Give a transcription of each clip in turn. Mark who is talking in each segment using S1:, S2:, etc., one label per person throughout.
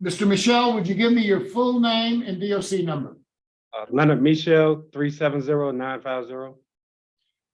S1: Mr. Michel, would you give me your full name and DOC number?
S2: Leonard Michel, 370-950.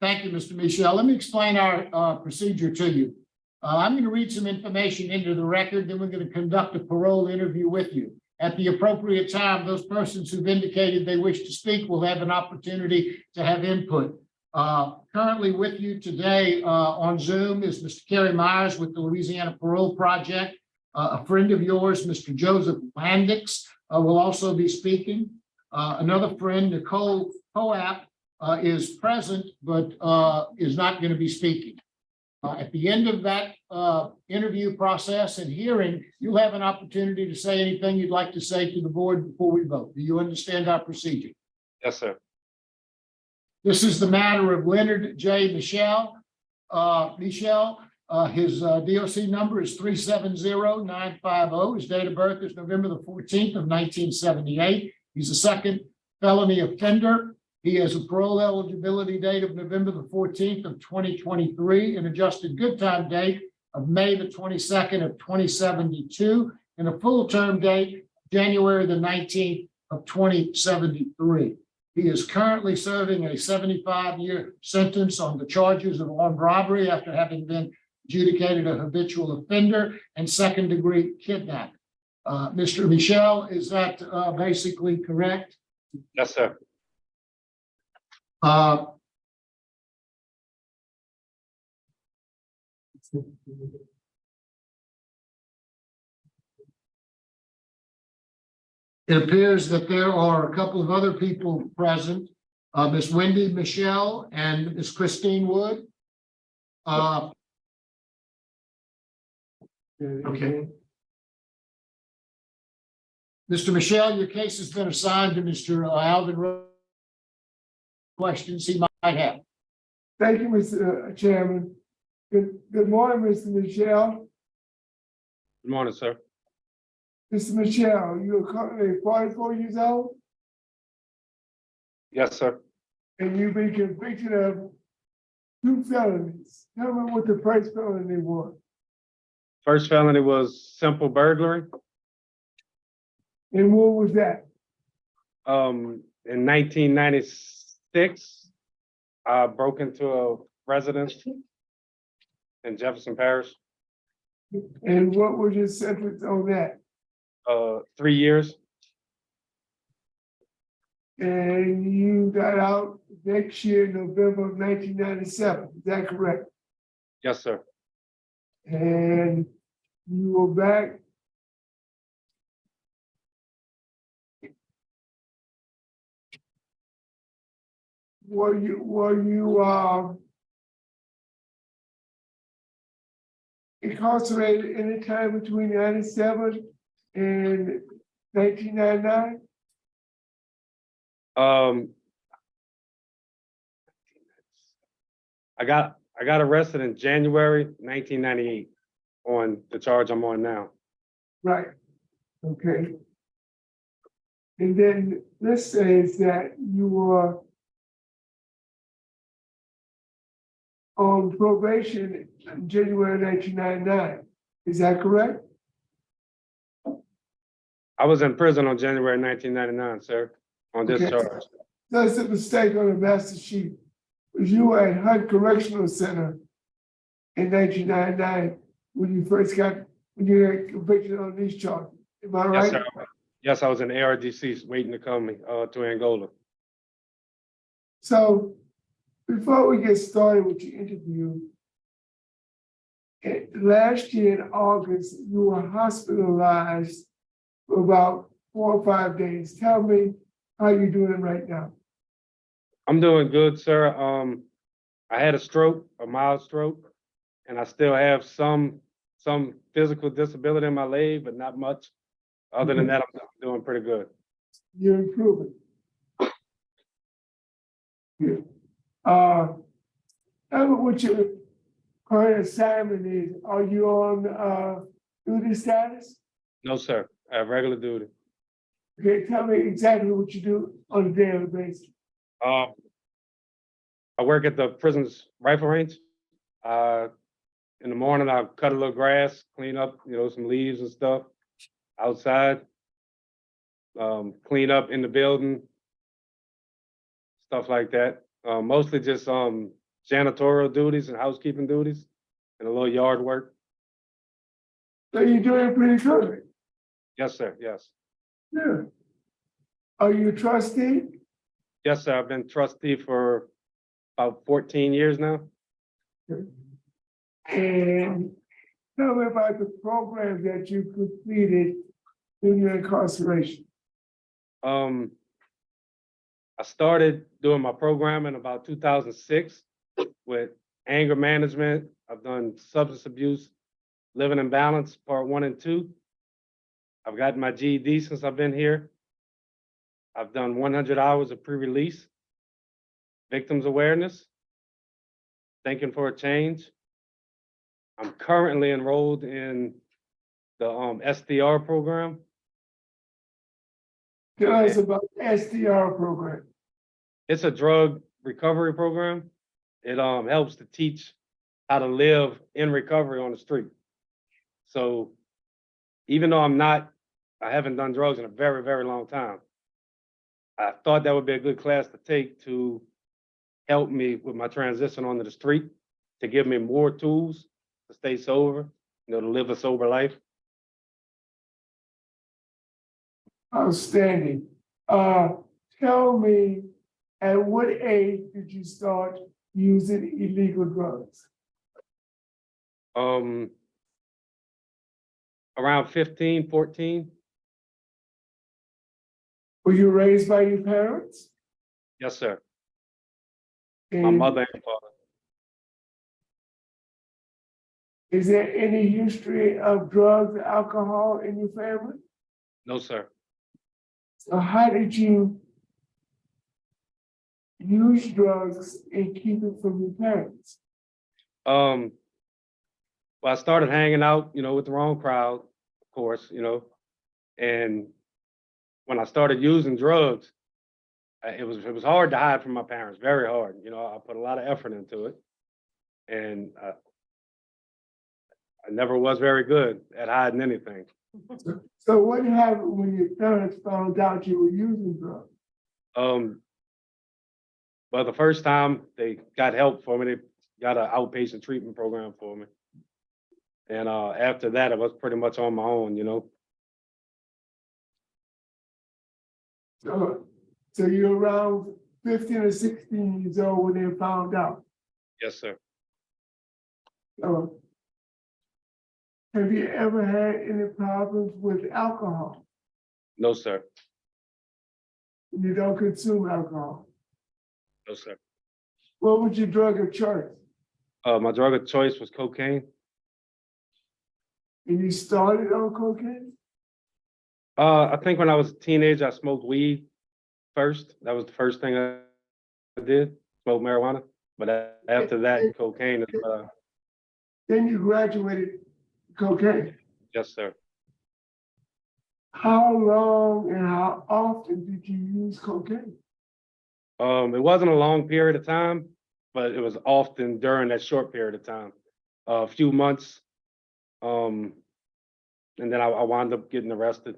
S1: Thank you, Mr. Michel. Let me explain our procedure to you. I'm going to read some information into the record, then we're going to conduct a parole interview with you. At the appropriate time, those persons who've indicated they wish to speak will have an opportunity to have input. Currently with you today on Zoom is Mr. Kerry Myers with the Louisiana Parole Project. A friend of yours, Mr. Joseph Landix, will also be speaking. Another friend, Nicole Coap, is present, but is not going to be speaking. At the end of that interview process and hearing, you'll have an opportunity to say anything you'd like to say to the board before we vote. Do you understand our procedure?
S2: Yes, sir.
S1: This is the matter of Leonard J. Michel. His DOC number is 370-950. His date of birth is November the 14th of 1978. He's a second felony offender. He has a parole eligibility date of November the 14th of 2023, an adjusted good time date of May the 22nd of 2072, and a full term date, January the 19th of 2073. He is currently serving a 75-year sentence on the charges of armed robbery after having been adjudicated a habitual offender and second-degree kidnapping. Mr. Michel, is that basically correct?
S2: Yes, sir.
S1: It appears that there are a couple of other people present, Ms. Wendy Michel and Ms. Christine Wood. Okay. Mr. Michel, your case has been assigned to Mr. Alvin Rose. Questions he might have.
S3: Thank you, Mr. Chairman. Good morning, Mr. Michel.
S2: Good morning, sir.
S3: Mr. Michel, you are currently 44 years old,
S2: Yes, sir.
S3: and you've been convicted of 2 felonies. Tell me what the first felony was.
S2: First felony was simple burglary.
S3: And what was that?
S2: In 1996, I broke into a residence in Jefferson Parish.
S3: And what was your sentence on that?
S2: 3 years.
S3: And you got out next year, November of 1997. Is that correct?
S2: Yes, sir.
S3: And you were back. Were you incarcerated any time between 97 and 1999?
S2: I got arrested in January 1998 on the charge I'm on now.
S3: Right. Okay. And then this says that you were on probation in January 1999. Is that correct?
S2: I was in prison on January 1999, sir, on this
S3: Okay.
S2: charge.
S3: That's a mistake on the master sheet. You were at Hunt Correctional Center in 1999 when you got convicted on these charges. Am I right?
S2: Yes, sir. Yes, I was in ARDC waiting to come to Angola.
S3: So before we get started with your interview, last year in August, you were hospitalized for about 4 or 5 days. Tell me how you're doing right now.
S2: I'm doing good, sir. I had a stroke, a mild stroke, and I still have some physical disability in my leg, but not much. Other than that, I'm doing pretty good.
S3: You're improving. Yeah. Tell me what your current assignment is. Are you on duty status?
S2: No, sir. I have regular duty.
S3: Okay, tell me exactly what you do on a daily basis.
S2: I work at the prison's rifle range. In the morning, I cut a little grass, clean up, some leaves and stuff. outside, clean up in the building, stuff like that. Mostly just janitorial duties and housekeeping duties and a little yard work.
S3: So you're doing pretty good.
S2: Yes, sir. Yes.
S3: Yeah. Are you a trustee?
S2: Yes, sir. I've been trustee for about 14 years now.
S3: And tell me about the program that you completed in your incarceration.
S2: I started doing my program in about 2006 with anger management. I've done substance abuse, living in balance, part 1 and 2. I've gotten my GED since I've been here. I've done 100 hours of pre-release, victims awareness, thinking for a change. I'm currently enrolled in the SDR program.
S3: Tell us about the SDR program.
S2: It's a drug recovery program. It helps to teach how to live in recovery on the street. So even though I haven't done drugs in a very, very long time, I thought that would be a good class to take to help me with my transition onto the street, to give me more tools to stay sober, to live a sober life.
S3: Outstanding. Tell me, at what age did you start using illegal drugs?
S2: Around 15, 14.
S3: Were you raised by your parents?
S2: Yes, sir. My
S3: And
S2: mother and father.
S3: is there any history of drugs or alcohol in your family?
S2: No, sir.
S3: So how did you use drugs and keep it from your parents?
S2: Well, I started hanging out, with the wrong crowd, of course, and when I started using drugs, it was hard to hide from my parents, very hard. I put a lot of effort into it, and I never was very good at hiding anything.
S3: So what happened when your parents found out you were using drugs?
S2: Well, the first time they got help for me, they got an outpatient treatment program for me. And after that, I was pretty much on my own,
S3: So you're around 15 or 16 years old when they found out.
S2: Yes, sir.
S3: So have you ever had any problems with alcohol?
S2: No, sir.
S3: You don't consume alcohol.
S2: No, sir.
S3: What was your drug of choice?
S2: My drug of choice was cocaine.
S3: And you started on cocaine?
S2: I think when I was a teenager, I smoked weed first. That was the first thing I did, smoke marijuana. But after that, cocaine is
S3: Then you graduated cocaine.
S2: yes, sir.
S3: How long and how often did you use cocaine?
S2: It wasn't a long period of time, but it was often during that short period of time, a few months. And then I wound up getting arrested.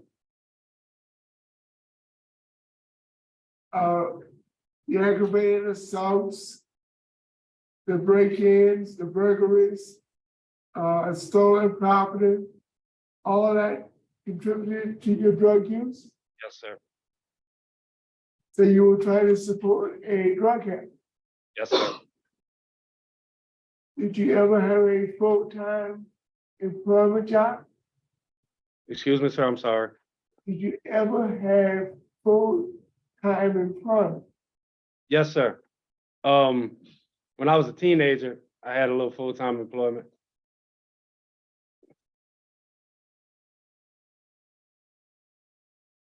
S3: The aggravated assaults, the break-ins, the burglaries, stolen property, all that contributed to your drug use?
S2: Yes, sir.
S3: So you were trying to support a drug habit.
S2: Yes, sir.
S3: Did you ever have a full-time employment job?
S2: Excuse me, sir, I'm sorry.
S3: Did you ever have full-time employment?
S2: Yes, sir. When I was a teenager, I had a little full-time employment.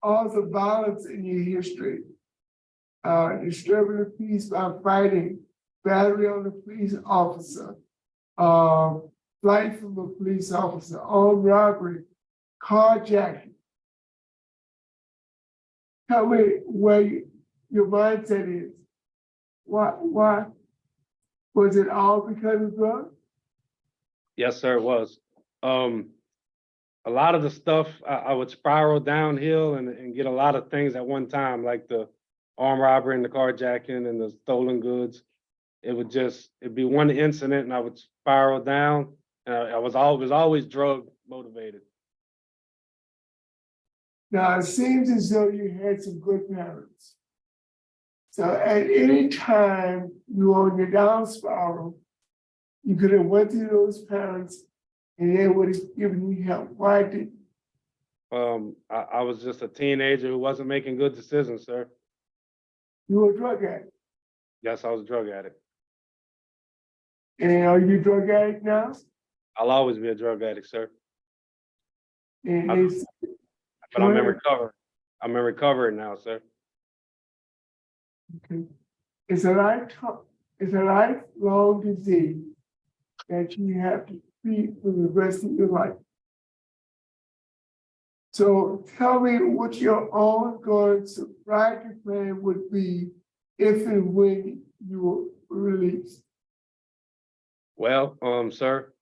S3: All the violence in your history, disturbing the peace by fighting, battery on a police officer, flight from a police officer, armed robbery, carjacking. Tell me where your mindset is. Why? Was it all because of drugs?
S2: Yes, sir, it was. I a lot of the stuff, I would spiral downhill and get a lot of things at one time, like the armed robbery and the carjacking and the stolen goods. It'd be one incident and I would spiral down. And I was always drug motivated.
S3: Now, it seems as though you had some good parents. So at any time you were on your down spiral, you could have went to those parents and they would have given you help. Why did
S2: I was just a teenager who wasn't making good decisions, sir.
S3: you were a drug addict?
S2: Yes, I was a drug addict.
S3: And are you a drug addict now?
S2: I'll always be a drug addict, sir.
S3: And
S2: But I'm in recovery. I'm in recovery now, sir.
S3: okay. It's a lifelong disease that you have to treat for the rest of your life. So tell me what your ongoing sobriety plan would be if and when you were released.
S2: Well, sir,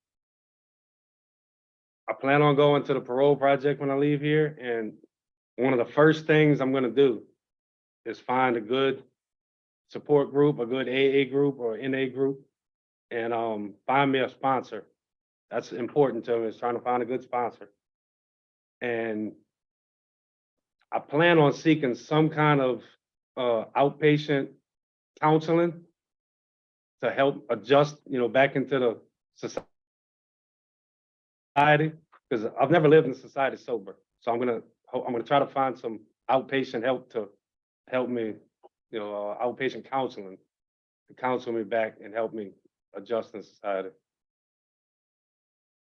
S2: I plan on going to the parole project when I leave here, and one of the first things I'm gonna do is find a good support group, a good AA group or NA group, and find me a sponsor. That's important to me, is trying to find a good sponsor. And I plan on seeking some kind of outpatient counseling to help adjust, back into the society, because I've never lived in society sober. So I'm gonna try to find some outpatient help to help me, outpatient counseling to counsel me back and help me adjust in society.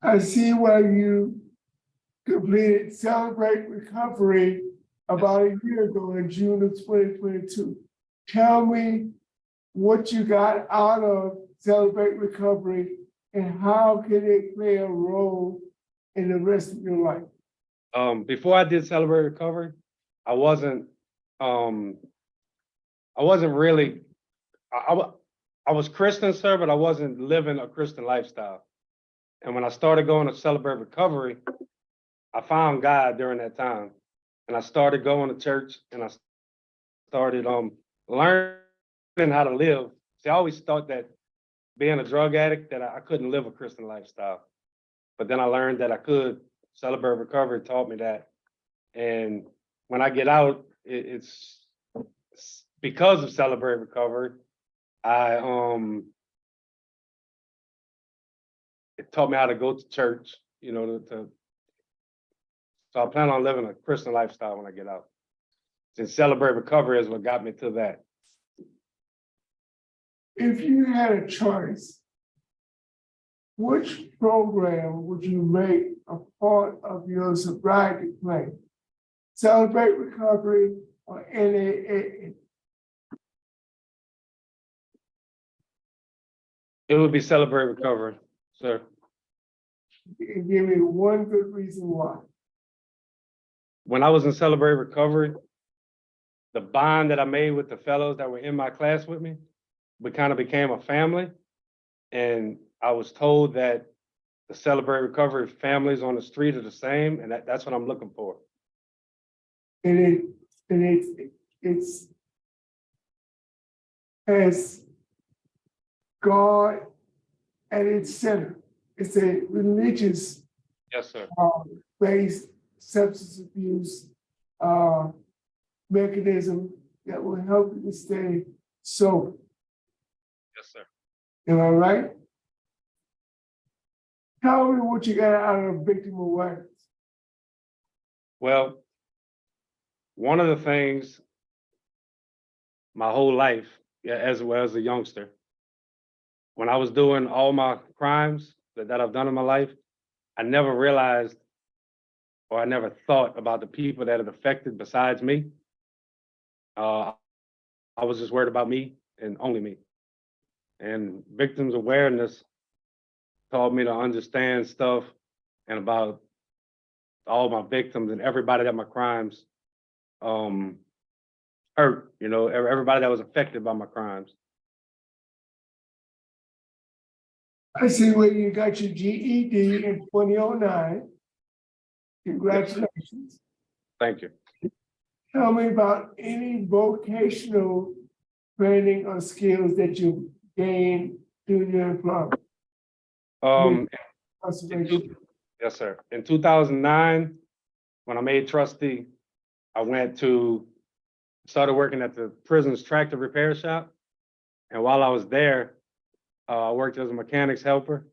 S3: I see where you completed Celebrate Recovery about a year ago in June of 2022. Tell me what you got out of Celebrate Recovery and how can it play a role in the rest of your life?
S2: Before I did Celebrate Recovery, I wasn't really, I was Christian, sir, but I wasn't living a Christian lifestyle. And when I started going to Celebrate Recovery, I found God during that time. And I started going to church and I started learning how to live. See, I always thought that being a drug addict, that I couldn't live a Christian lifestyle. But then I learned that I could. Celebrate Recovery taught me that. And when I get out, it's because of Celebrate Recovery, it taught me how to go to church, so I plan on living a Christian lifestyle when I get out. And Celebrate Recovery is what got me to that.
S3: If you had a choice, which program would you make a part of your sobriety plan? Celebrate Recovery or NAA?
S2: It would be Celebrate Recovery, sir.
S3: And give me one good reason why.
S2: When I was in Celebrate Recovery, the bond that I made with the fellows that were in my class with me, we kind of became a family. And I was told that the Celebrate Recovery families on the street are the same, and that's what I'm looking for.
S3: And it's has God at its center. It's a religious
S2: Yes, sir.
S3: based substance abuse mechanism that will help you to stay sober.
S2: Yes, sir.
S3: Am I right? Tell me what you got out of victim awareness.
S2: Well, one of the things my whole life, as well as a youngster, when I was doing all my crimes that I've done in my life, I never realized or I never thought about the people that it affected besides me. I was just worried about me and only me. And victims awareness taught me to understand stuff and about all my victims and everybody that my crimes hurt, everybody that was affected by my crimes.
S3: I see where you got your GED in 2009. Congratulations.
S2: Thank you.
S3: Tell me about any vocational training or skills that you gained during your employment.
S2: In
S3: Conservation.
S2: yes, sir. In 2009, when I made trustee, I started working at the prison's tractor repair shop. And while I was there, I worked as a mechanics helper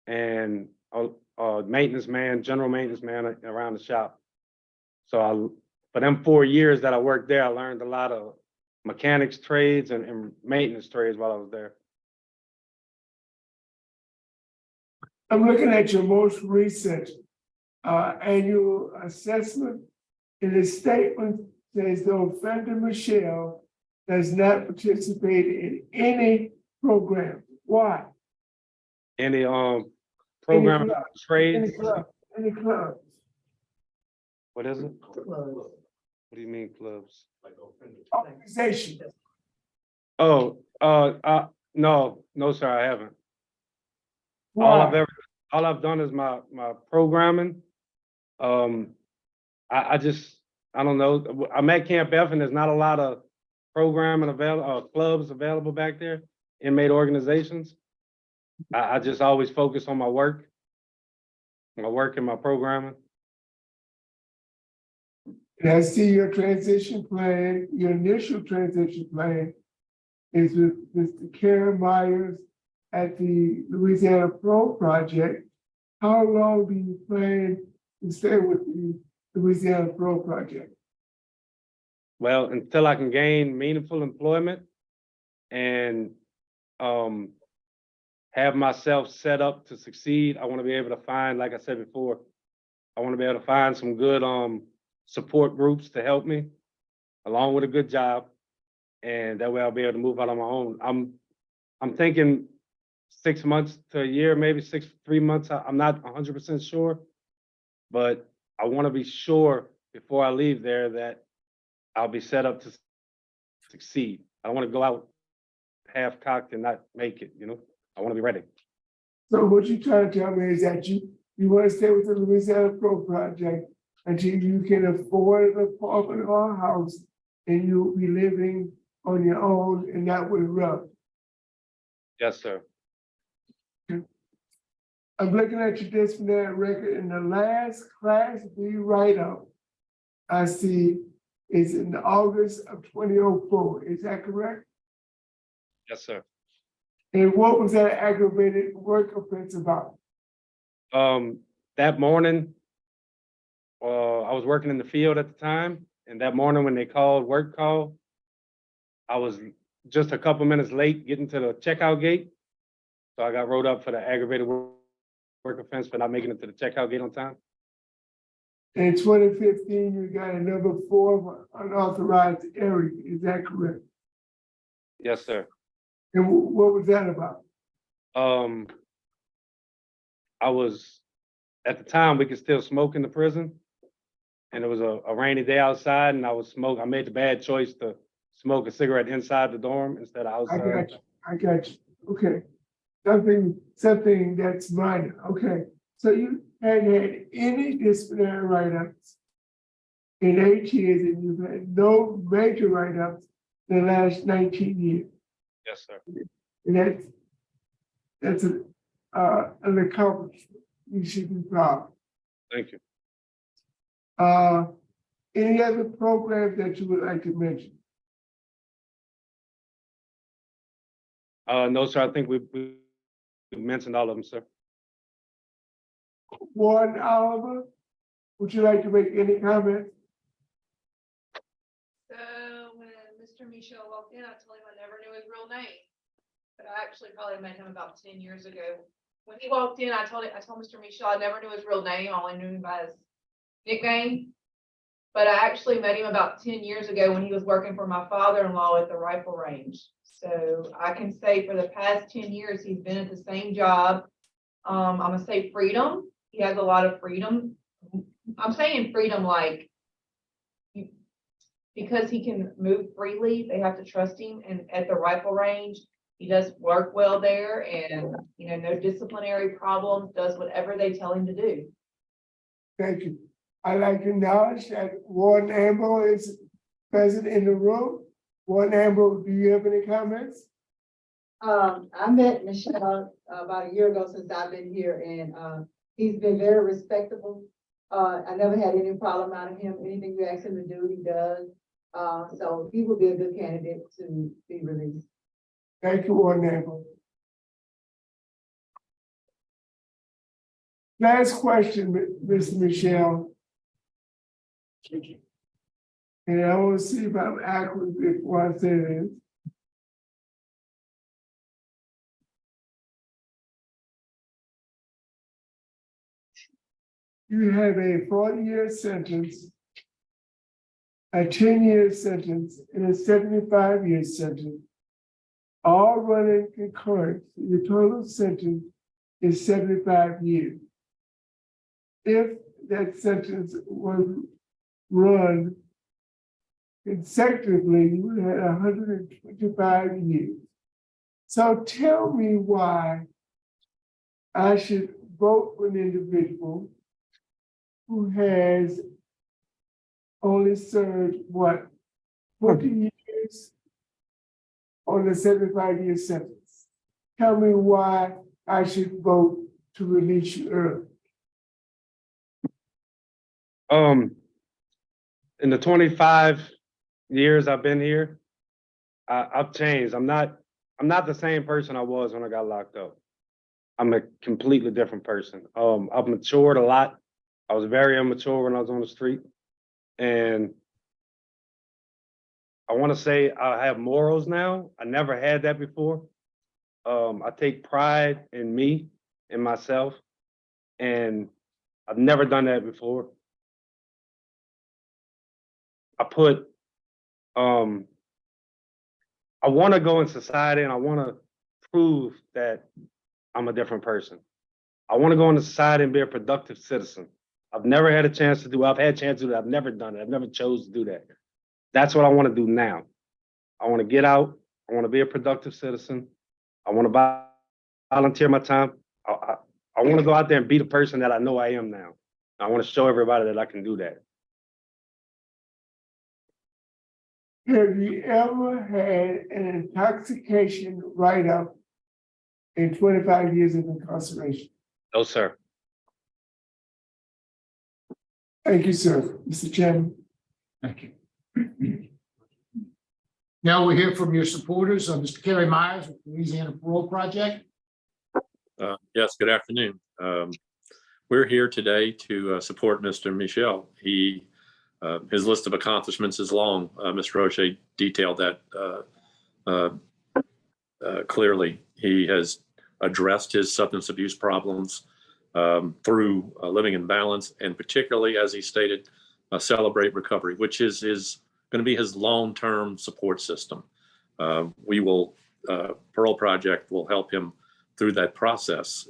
S2: and a maintenance man, general maintenance man around the shop. So for them 4 years that I worked there, I learned a lot of mechanics trades and maintenance trades while I was there.
S3: I'm looking at your most recent annual assessment. And the statement says the offender Michel does not participate in any program. Why?
S2: Any program
S3: club,
S2: trades?
S3: Any clubs?
S2: What is it? What do you mean clubs?
S3: Organization.
S2: Oh, no, sir, I haven't.
S3: Why?
S2: All I've done is my programming. I don't know. I'm at Camp F and there's not a lot of programming available, clubs available back there, inmate organizations. I just always focus on my work and my programming.
S3: And I see your transition plan, your initial transition plan is with Mr. Karen Myers at the Louisiana Pro Project. How long do you plan to stay with the Louisiana Pro Project?
S2: Well, until I can gain meaningful employment and have myself set up to succeed, I want to be able to find, like I said before, I want to be able to find some good support groups to help me, along with a good job, and that way I'll be able to move out on my own. I'm thinking 6 months to a year, maybe 3 months. I'm not 100% sure, but I want to be sure before I leave there that I'll be set up to succeed. I don't want to go out half-cocked and not make it, you know? I want to be ready.
S3: So what you trying to tell me is that you want to stay with the Louisiana Pro Project until you can afford an apartment or a house and you'll be living on your own and not with a rub.
S2: Yes, sir.
S3: I'm looking at your disciplinary record in the last Class B write-up I see is in August of 2004. Is that correct?
S2: Yes, sir.
S3: And what was that aggravated work offense about?
S2: That morning, I was working in the field at the time, and that morning when they called work call, I was just a couple minutes late getting to the checkout gate. So I got wrote up for the aggravated work offense for not making it to the checkout gate on time.
S3: In 2015, you got a number 4 unauthorized area. Is that correct?
S2: Yes, sir.
S3: And what was that about?
S2: I was, at the time, we could still smoke in the prison. And it was a rainy day outside and I made the bad choice to smoke a cigarette inside the dorm instead of outside.
S3: I got you. Okay. Something that's minor. Okay. So you hadn't had any disciplinary write-ups in 8 years and you've had no major write-ups in the last 19 years.
S2: Yes, sir.
S3: And that's an accomplishment. You should be proud.
S2: Thank you.
S3: Any other programs that you would like to mention?
S2: No, sir. I think we mentioned all of them, sir.
S3: Warden Oliver, would you like to make any comment?
S4: So when Mr. Michel walked in, I told him I never knew his real name. But I actually probably met him about 10 years ago. When he walked in, I told Mr. Michel I never knew his real name. I only knew him by his nickname. But I actually met him about 10 years ago when he was working for my father-in-law at the rifle range. So I can say for the past 10 years, he's been at the same job. I'm gonna say freedom. He has a lot of freedom. I'm saying freedom like because he can move freely, they have to trust him. And at the rifle range, he does work well there and, you know, no disciplinary problems, does whatever they tell him to do.
S3: Thank you. I'd like to acknowledge that Warden Amber is present in the room. Warden Amber, do you have any comments?
S5: I met Michel about a year ago since I've been here, and he's been very respectable. I never had any problem out of him. Anything you ask him to do, he does. So he would be a good candidate to be released.
S3: Thank you, Warden Amber. Last question, Mr. Michel. And I want to see if I'm accurate before I say this. You have a 40-year sentence, a 10-year sentence, and a 75-year sentence, all running concurrent. Your total sentence is 75 years. If that sentence was run consecutively, you would have 125 years. So tell me why I should vote for an individual who has only served, what, 40 years on a 75-year sentence. Tell me why I should vote to release you early.
S2: In the 25 years I've been here, I've changed. I'm not the same person I was when I got locked up. I'm a completely different person. I've matured a lot. I was very immature when I was on the street. And I want to say I have morals now. I never had that before. I take pride in me and myself. And I've never done that before. I want to go in society and I want to prove that I'm a different person. I want to go into society and be a productive citizen. I've never had a chance to do, I've had a chance to do that. I've never done it. I've never chose to do that. That's what I want to do now. I want to get out. I want to be a productive citizen. I want to volunteer my time. I want to go out there and be the person that I know I am now. I want to show everybody that I can do that.
S3: Have you ever had an intoxication write-up in 25 years of incarceration?
S2: No, sir.
S3: Thank you, sir. Mr. Chairman.
S1: Thank you. Now we'll hear from your supporters, Mr. Kerry Myers with the Louisiana Parole Project.
S6: Yes, good afternoon. We're here today to support Mr. Michel. His list of accomplishments is long. Mr. Roche detailed that clearly. He has addressed his substance abuse problems through living in balance, and particularly, as he stated, Celebrate Recovery, which is going to be his long-term support system. Parole Project will help him through that process.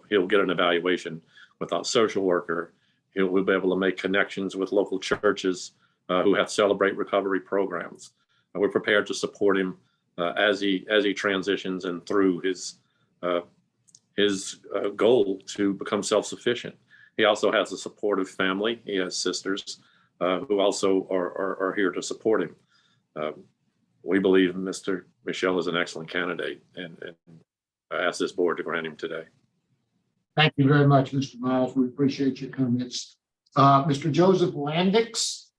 S6: He'll get an evaluation with a social worker. We'll be able to make connections with local churches who have Celebrate Recovery programs. We're prepared to support him as he transitions and through his goal to become self-sufficient. He also has a supportive family. He has sisters who also are here to support him. We believe Mr. Michel is an excellent candidate, and I ask this board to grant him today.
S1: Thank you very much, Mr. Miles. We appreciate your comments. Mr. Joseph Landix.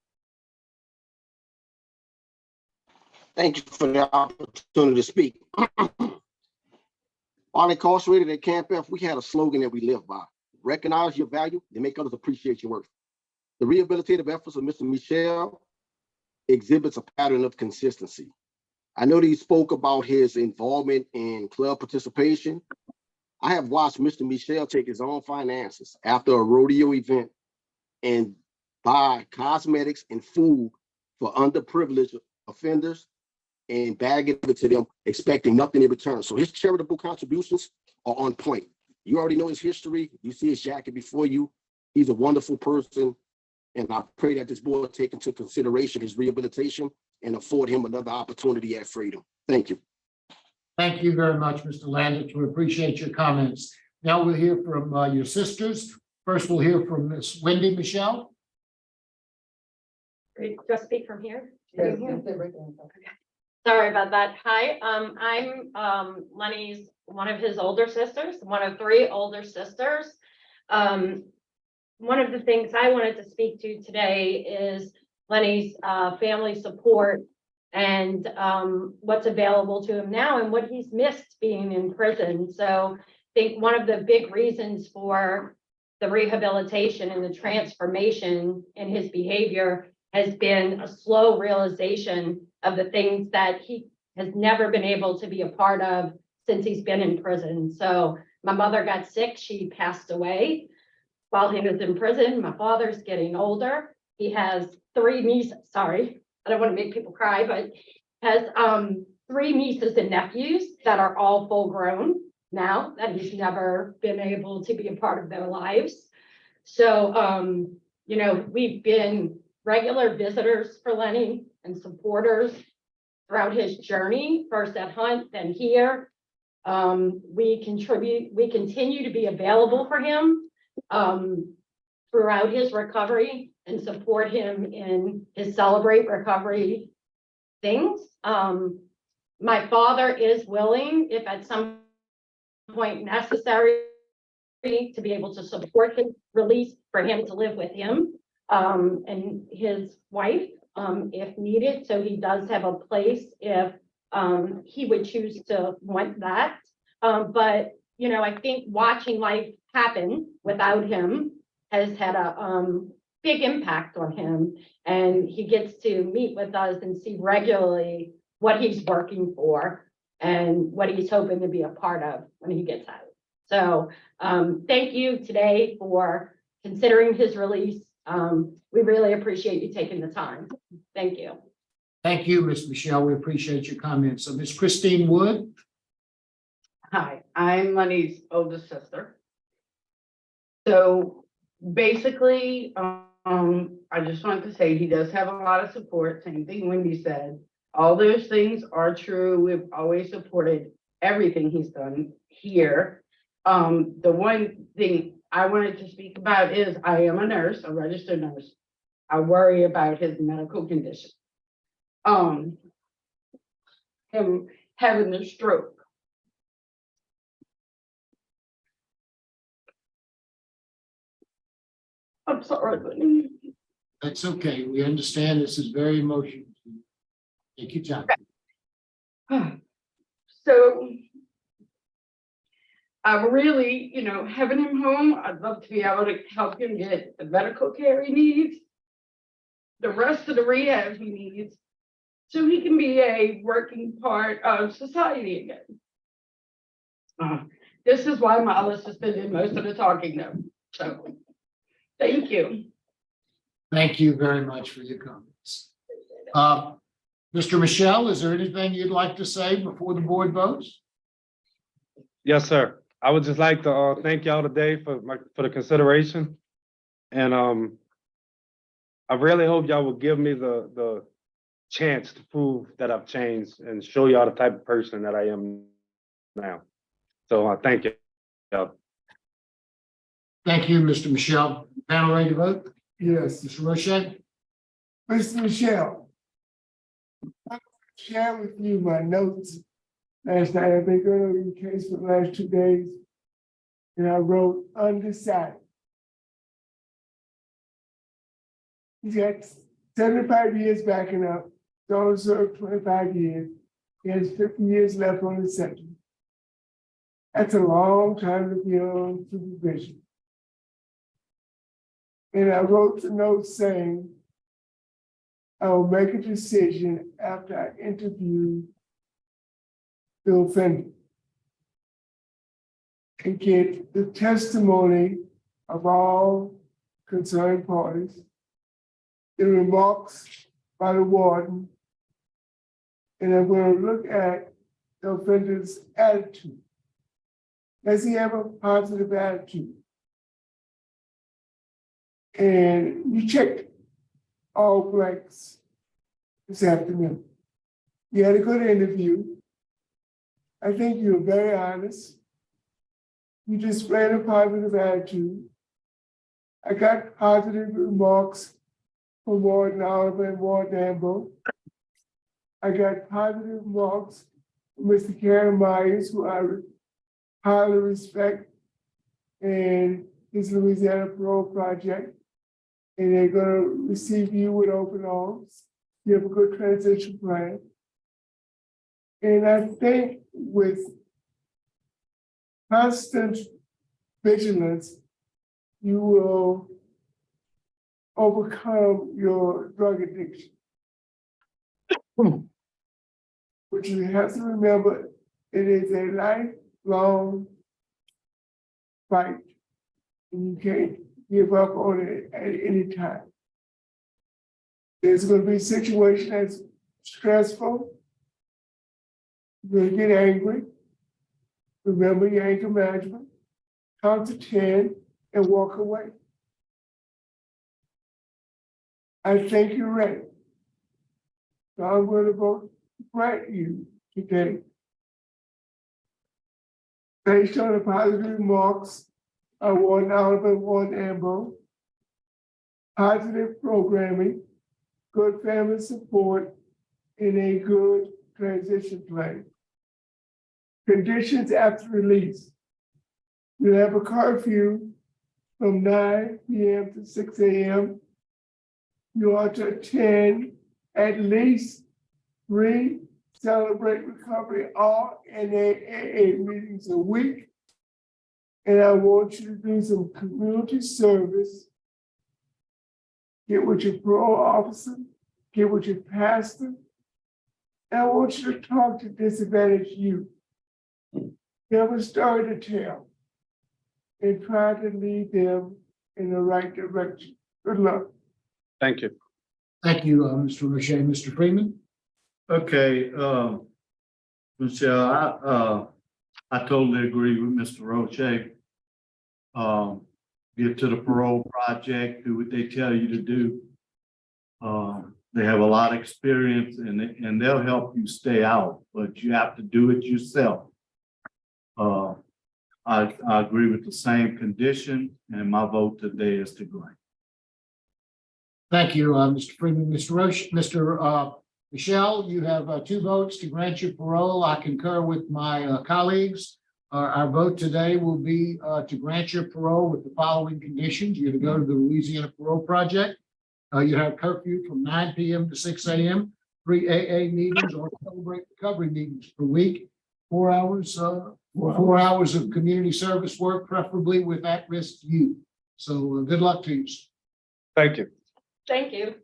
S7: Thank you for the opportunity to speak. While incarcerated at Camp F, we had a slogan that we live by: recognize your value and make others appreciate your worth. The rehabilitative efforts of Mr. Michel exhibits a pattern of consistency. I know that he spoke about his involvement in club participation. I have watched Mr. Michel take his own finances after a rodeo event and buy cosmetics and food for underprivileged offenders and bag it to them, expecting nothing in return. So his charitable contributions are on point. You already know his history. You see his jacket before you. He's a wonderful person. And I pray that this board take into consideration his rehabilitation and afford him another opportunity at freedom. Thank you.
S1: Thank you very much, Mr. Landix. We appreciate your comments. Now we'll hear from your sisters. First, we'll hear from Ms. Wendy Michelle.
S8: Just speak from here?
S5: Yes,
S8: From here?
S5: yes, everything.
S8: Sorry about that. Hi, I'm Lenny's, one of his older sisters, one of 3 older sisters. One of the things I wanted to speak to today is Lenny's family support and what's available to him now and what he's missed being in prison. So I think one of the big reasons for the rehabilitation and the transformation in his behavior has been a slow realization of the things that he has never been able to be a part of since he's been in prison. So my mother got sick, she passed away while he was in prison. My father's getting older. He has 3 nieces, sorry, I don't want to make people cry, but has 3 nieces and nephews that are all full grown now that he's never been able to be a part of their lives. So, you know, we've been regular visitors for Lenny and supporters throughout his journey, first at Hunt, then here. We continue to be available for him throughout his recovery and support him in his Celebrate Recovery things. My father is willing, if at some point necessary, to be able to support his release for him to live with him and his wife if needed. So he does have a place if he would choose to want that. But, you know, I think watching life happen without him has had a big impact on him. And he gets to meet with us and see regularly what he's working for and what he's hoping to be a part of when he gets out. So thank you today for considering his release. We really appreciate you taking the time. Thank you.
S1: Thank you, Ms. Michelle. We appreciate your comments. So Ms. Christine Wood.
S9: Hi, I'm Lenny's oldest sister. So basically, I just wanted to say he does have a lot of support, same thing Wendy said. All those things are true. We've always supported everything he's done here. The one thing I wanted to speak about is I am a nurse, a registered nurse. I worry about his medical condition. Him having a stroke. I'm sorry, Lenny.
S1: That's okay. We understand this is very emotional. Take your time.
S9: So I'm really, you know, having him home, I'd love to be able to help him get the medical care he needs, the rest of the rehab he needs, so he can be a working part of society again. This is why Miles has been doing most of the talking though. So thank you.
S1: Thank you very much for your comments. Mr. Michelle, is there anything you'd like to say before the board votes?
S2: Yes, sir. I would just like to thank y'all today for the consideration. And I really hope y'all will give me the chance to prove that I've changed and show y'all the type of person that I am now. So thank you.
S1: Thank you, Mr. Michelle. Panel ready to vote?
S3: Yes,
S1: Mr. Roche?
S3: Mr. Michelle. I share with you my notes. Last night, I've been going over the case for the last 2 days. And I wrote undecided. He's got 75 years backing up. Don't serve 25 years. He has 50 years left on his sentence. That's a long time to be on supervision. And I wrote the note saying, I will make a decision after I interview the offender and get the testimony of all concerned parties, the remarks by the warden, and I'm going to look at the offender's attitude. Does he have a positive attitude? And we checked all blanks this afternoon. You had a good interview. I think you were very honest. You displayed a positive attitude. I got positive remarks from Warden Oliver and Warden Ambo. I got positive remarks from Mr. Karen Myers, who I highly respect, and his Louisiana Parole Project. And they're gonna receive you with open arms. You have a good transition plan. And I think with constant vigilance, you will overcome your drug addiction. But you have to remember, it is a lifelong fight. And you can't give up on it at any time. There's gonna be a situation that's stressful. You're gonna get angry. Remember your anger management. Count to 10 and walk away. I think you're ready. So I'm going to vote to grant you today. Based on the positive remarks of Warden Oliver and Warden Ambo, positive programming, good family support, and a good transition plan. Conditions after release. You'll have a curfew from 9 p.m. to 6 a.m. You are to attend at least 3 Celebrate Recovery all NAAA meetings a week. And I want you to do some community service. Get with your parole officer, get with your pastor. And I want you to talk to disadvantaged youth. You have a story to tell and try to lead them in the right direction. Good luck.
S2: Thank you.
S1: Thank you, Mr. Roche. Mr. Freeman?
S10: Okay, Michelle, I totally agree with Mr. Roche. Get to the parole project, do what they tell you to do. They have a lot of experience and they'll help you stay out, but you have to do it yourself. I agree with the same condition, and my vote today is to grant.
S1: Thank you, Mr. Freeman. Mr. Roche, Mr. Michel, you have 2 votes to grant your parole. I concur with my colleagues. Our vote today will be to grant your parole with the following conditions. You're to go to the Louisiana Parole Project. You have curfew from 9 p.m. to 6 a.m., 3 AA meetings or Celebrate Recovery meetings per week, 4 hours, 4 hours of community service work, preferably with at-risk youth. So good luck to you.
S2: Thank you.
S8: Thank you.